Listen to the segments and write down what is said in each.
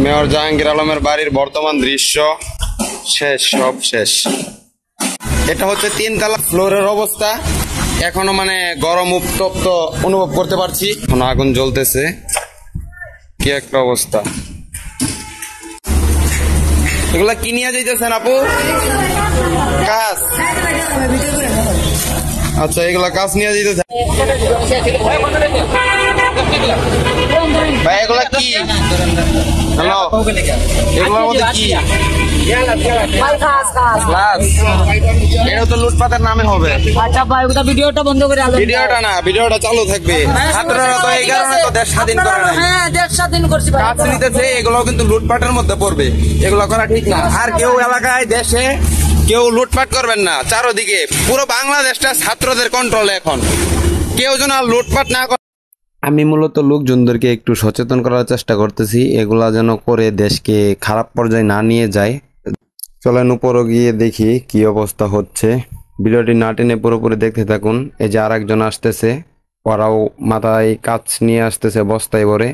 Mayor Jahangir আলমের বাড়ির বর্তমান দৃশ্য শেষ, সব শেষ। এটা হচ্ছে 3 তলা ফ্লোরের অবস্থা। এখনো মানে গরম উত্তপ্ত অনুভব করতে পারছি। এখন আগুন জ্বলতেছে, কি একটা অবস্থা। এগুলা কি নিয়ে যাইতেছেন আপু? কাজ? আচ্ছা, এগুলা কাজ নিয়ে যাইতেছেন ভাই? এগুলা কি? হ্যালো, এগুলোর মধ্যে কি? এটা তো লুটপাটের নামে হবে। আচ্ছা ভাই, ওটা ভিডিওটা বন্ধ করে আলো। ভিডিওটা না, ভিডিওটা চালু থাকবে। ছাত্ররা তো এই কারণে তো দেশ স্বাধীন করে নাই। হ্যাঁ, দেশ স্বাধীন করছি ভাই। কাজ নিতেছে, এগুলো কিন্তু লুটপাটের মধ্যে পড়বে। এগুলো করা ঠিক না। আর কেউ এলাকায় দেশে কেউ লুটপাট করবেন না। চারদিকে পুরো বাংলাদেশটা ছাত্রদের কন্ট্রোলে এখন। কেউ যেন লুটপাট না করে। আমি মূলত লোকজনদেরকে একটু সচেতন করার চেষ্টা করতেছি, এগুলা যেন করে দেশকে খারাপ পর্যায়ে না নিয়ে যায়। চলেন উপরে গিয়ে দেখি কি অবস্থা হচ্ছে। ভিডিওটি না টেনে পুরোপুরি দেখতে থাকুন। এই যে আরেকজন আসতেছে, ওরাও মাথায় কাজ নিয়ে আসতেছে বস্তায় ভরে।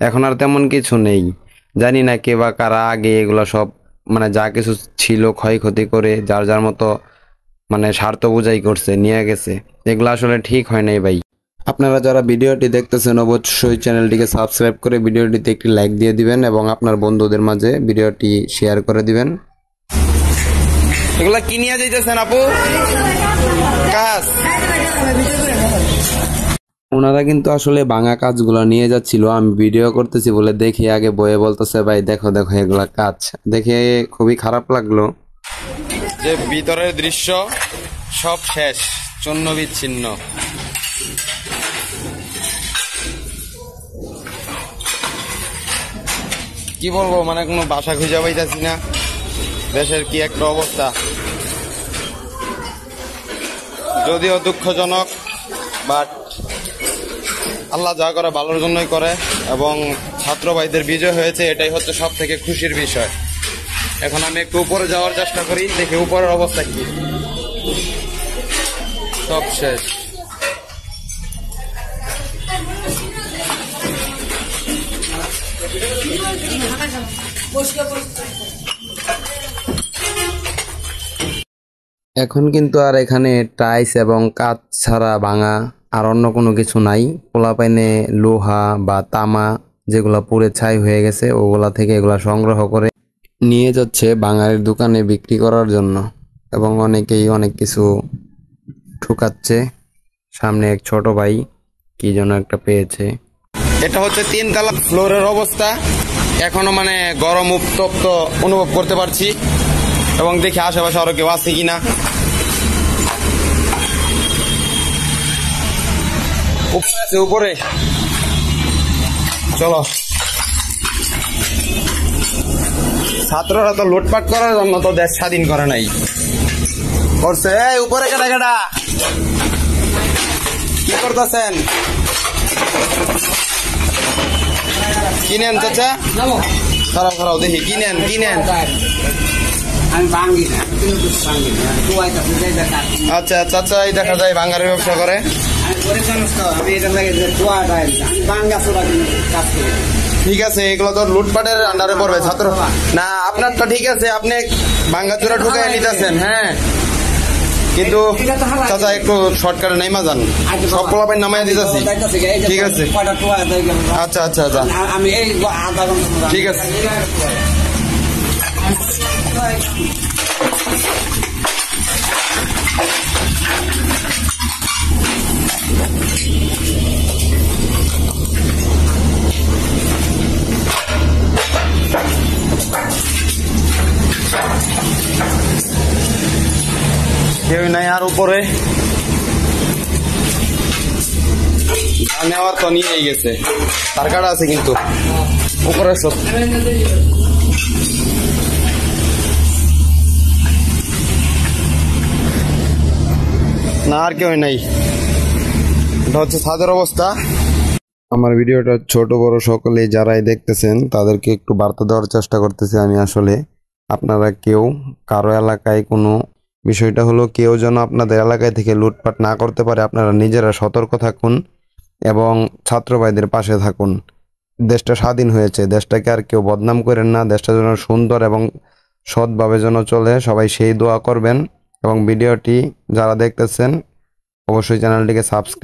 এখন আর তেমন কিছু নেই, জানি না কে বা কারা আগে এগুলো সব মানে যা কিছু ছিল ক্ষয়ক্ষতি করে যার যার মতো মানে স্বার্থ বুঝাই করছে, নিয়ে গেছে। এগুলো আসলে ঠিক হয় নাই ভাই। আপনারা যারা ভিডিওটি দেখতেছেন অবশ্যই চ্যানেলটিকে সাবস্ক্রাইব করে ভিডিওটিতে একটি লাইক দিয়ে দিবেন এবং আপনার বন্ধুদের মাঝে ভিডিওটি শেয়ার করে দিবেন। এগুলা কি নিয়ে যাইতেছেন আপু? কাজ? ওনারা কিন্তু আসলে ভাঙা কাজগুলো নিয়ে যাচ্ছিল। আমি ভিডিও করতেছি বলে দেখি আগে বয়ে বলতেছে ভাই দেখো দেখো এগুলা কাজ। দেখে খুবই খারাপ লাগলো যে ভিতরের দৃশ্য সব শেষ, চূর্ণ বিচ্ছিন্ন। কি বলবো, মানে কোনো ভাষা খুঁজে পাইতেছি না। দেশের কি একটা অবস্থা, যদিও দুঃখজনক, বাট আল্লাহ যা করে ভালোর জন্যই করে এবং ছাত্র ভাইদের বিজয় হয়েছে, এটাই হচ্ছে সব থেকে খুশির বিষয়। এখন আমি একটু উপরে যাওয়ার চেষ্টা করি, দেখি উপরের অবস্থা কি। সব শেষ। এখন কিন্তু আর এখানে টাইলস এবং কাঁচ ছাড়া ভাঙা আর অন্য কোনো কিছু নাই। পোলাপাইনে লোহা বা তামা যেগুলা পুড়ে ছাই হয়ে গেছে, ওগুলা থেকে এগুলা সংগ্রহ করে নিয়ে যাচ্ছে বাঙালির দোকানে বিক্রি করার জন্য এবং অনেকেই অনেক কিছু ঠুকাচ্ছে। সামনে এক ছোট ভাই কি যেন একটা পেয়েছে। এটা হচ্ছে 3 তলা ফ্লোরের অবস্থা। এখনো মানে গরম উত্তপ্ত অনুভব করতে পারছি এবং দেখি আশেপাশে আরো কেউ আছে কিনা। উপরে আছে, উপরে চলো। ছাত্ররা তো লুটপাট করার জন্য তো দেশ স্বাধীন করে নাই, করছে। এই উপরে কেডা কেডা কি করতেছেন? কিনেন চাচা, খারাপ খারাপ দেখি কিনেন কিনেন। আচ্ছা চাচা, এই দেখা যায় বাঙালির ব্যবসা করে। ঠিক আছে, এগুলো তো লুটপাটের আন্ডারে পড়বে। ছাত্র না আপনারটা ঠিক আছে, আপনি ভাঙ্গাচোরা ঢুকাই নিতেছেন। হ্যাঁ, কিন্তু চাচা একটু শর্টকাটে নাইমা যান, সব পোলাপাই নামাই দিতেছি। ঠিক আছে, আচ্ছা আচ্ছা আচ্ছা, ঠিক আছে। কেউ নাই আর উপরে নেওয়ার তো নিয়েই গেছে, তার কাটা আছে কিন্তু উপরে সব। না আর কেউ নাই, এটা হচ্ছে ছাদের অবস্থা। আমার ভিডিওটা ছোট বড় সকলে যারাই দেখতেছেন তাদেরকে একটু বার্তা দেওয়ার চেষ্টা করতেছি আমি। আসলে আপনারা কেউ কারো এলাকায় কোনো বিষয়টা হলো কেউ যেন আপনাদের এলাকায় থেকে লুটপাট না করতে পারে। আপনারা নিজেরা সতর্ক থাকুন এবং ছাত্র ভাইদের পাশে থাকুন। দেশটা স্বাধীন হয়েছে, দেশটাকে আর কেউ বদনাম করেন না, দেশটা যেন সুন্দর এবং সৎভাবে যেন চলে, সবাই সেই দোয়া করবেন। এবং ভিডিওটি যারা দেখতেছেন অবশ্যই চ্যানেলটিকে সাবস্ক্রাইব